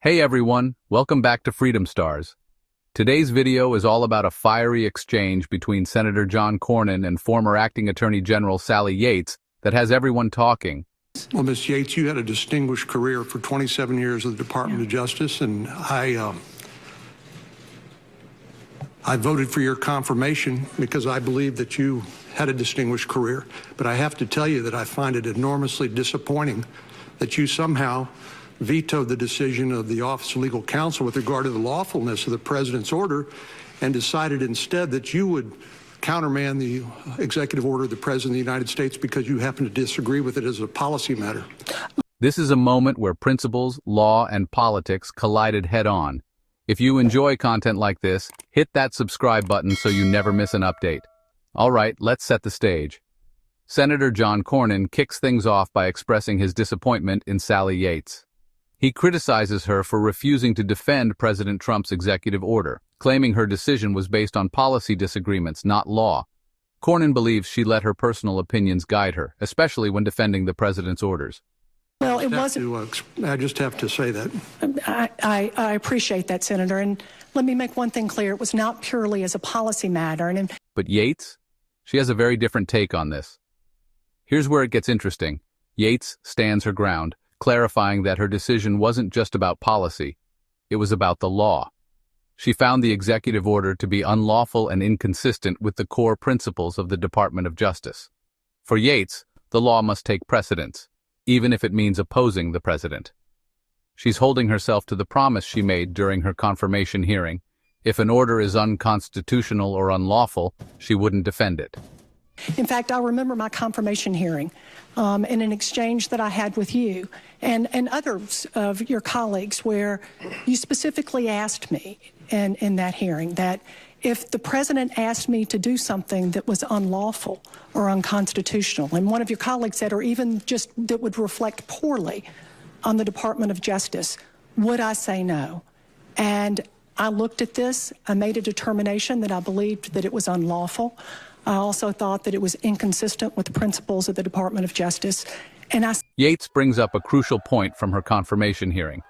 Hey everyone, welcome back to Freedom Stars. Today's video is all about a fiery exchange between Senator John Cornyn and former Acting Attorney General Sally Yates that has everyone talking. Well, Ms. Yates, you had a distinguished career for 27 years at the Department of Justice, and I voted for your confirmation because I believe that you had a distinguished career. But I have to tell you that I find it enormously disappointing that you somehow vetoed the decision of the Office of Legal Counsel with regard to the lawfulness of the President's order and decided instead that you would countermand the executive order of the President of the United States because you happen to disagree with it as a policy matter. This is a moment where principles, law, and politics collided head-on. If you enjoy content like this, hit that subscribe button so you never miss an update. All right, let's set the stage. Senator John Cornyn kicks things off by expressing his disappointment in Sally Yates. He criticizes her for refusing to defend President Trump's executive order, claiming her decision was based on policy disagreements, not law. Cornyn believes she let her personal opinions guide her, especially when defending the president's orders. Well, it wasn't. I just have to say that. I appreciate that, Senator. And let me make one thing clear. It was not purely as a policy matter. But Yates? She has a very different take on this. Here's where it gets interesting. Yates stands her ground, clarifying that her decision wasn't just about policy, it was about the law. She found the executive order to be unlawful and inconsistent with the core principles of the Department of Justice. For Yates, the law must take precedence, even if it means opposing the president. She's holding herself to the promise she made during her confirmation hearing. If an order is unconstitutional or unlawful, she wouldn't defend it. In fact, I remember my confirmation hearing in an exchange that I had with you and others of your colleagues where you specifically asked me in that hearing that if the president asked me to do something that was unlawful or unconstitutional, and one of your colleagues said, or even just that would reflect poorly on the Department of Justice, would I say no? And I looked at this, I made a determination that I believed that it was unlawful. I also thought that it was inconsistent with the principles of the Department of Justice. Yates brings up a crucial point from her confirmation hearing.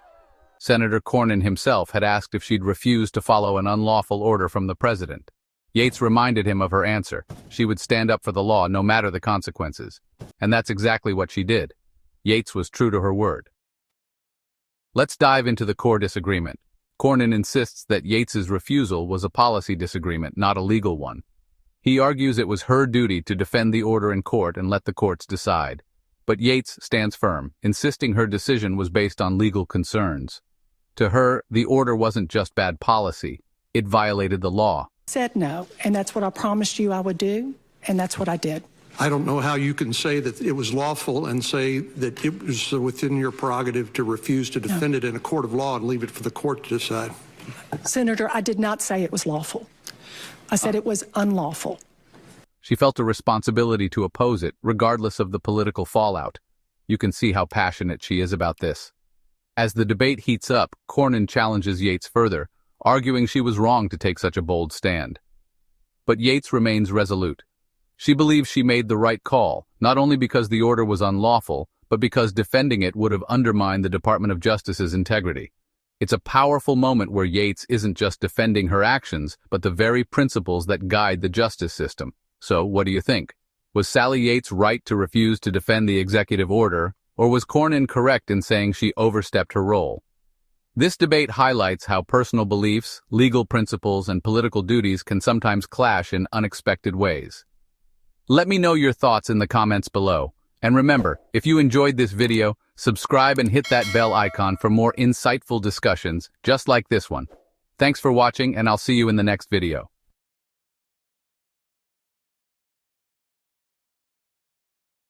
Senator Cornyn himself had asked if she'd refused to follow an unlawful order from the president. Yates reminded him of her answer. She would stand up for the law no matter the consequences. And that's exactly what she did. Yates was true to her word. Let's dive into the core disagreement. Cornyn insists that Yates's refusal was a policy disagreement, not a legal one. He argues it was her duty to defend the order in court and let the courts decide. But Yates stands firm, insisting her decision was based on legal concerns. To her, the order wasn't just bad policy, it violated the law. Said no, and that's what I promised you I would do, and that's what I did. I don't know how you can say that it was lawful and say that it was within your prerogative to refuse to defend it in a court of law and leave it for the court to decide. Senator, I did not say it was lawful. I said it was unlawful. She felt a responsibility to oppose it, regardless of the political fallout. You can see how passionate she is about this. As the debate heats up, Cornyn challenges Yates further, arguing she was wrong to take such a bold stand. But Yates remains resolute. She believes she made the right call, not only because the order was unlawful, but because defending it would have undermined the Department of Justice's integrity. It's a powerful moment where Yates isn't just defending her actions, but the very principles that guide the justice system. So, what do you think? Was Sally Yates right to refuse to defend the executive order, or was Cornyn correct in saying she overstepped her role? This debate highlights how personal beliefs, legal principles, and political duties can sometimes clash in unexpected ways. Let me know your thoughts in the comments below. And remember, if you enjoyed this video, subscribe and hit that bell icon for more insightful discussions just like this one. Thanks for watching, and I'll see you in the next video.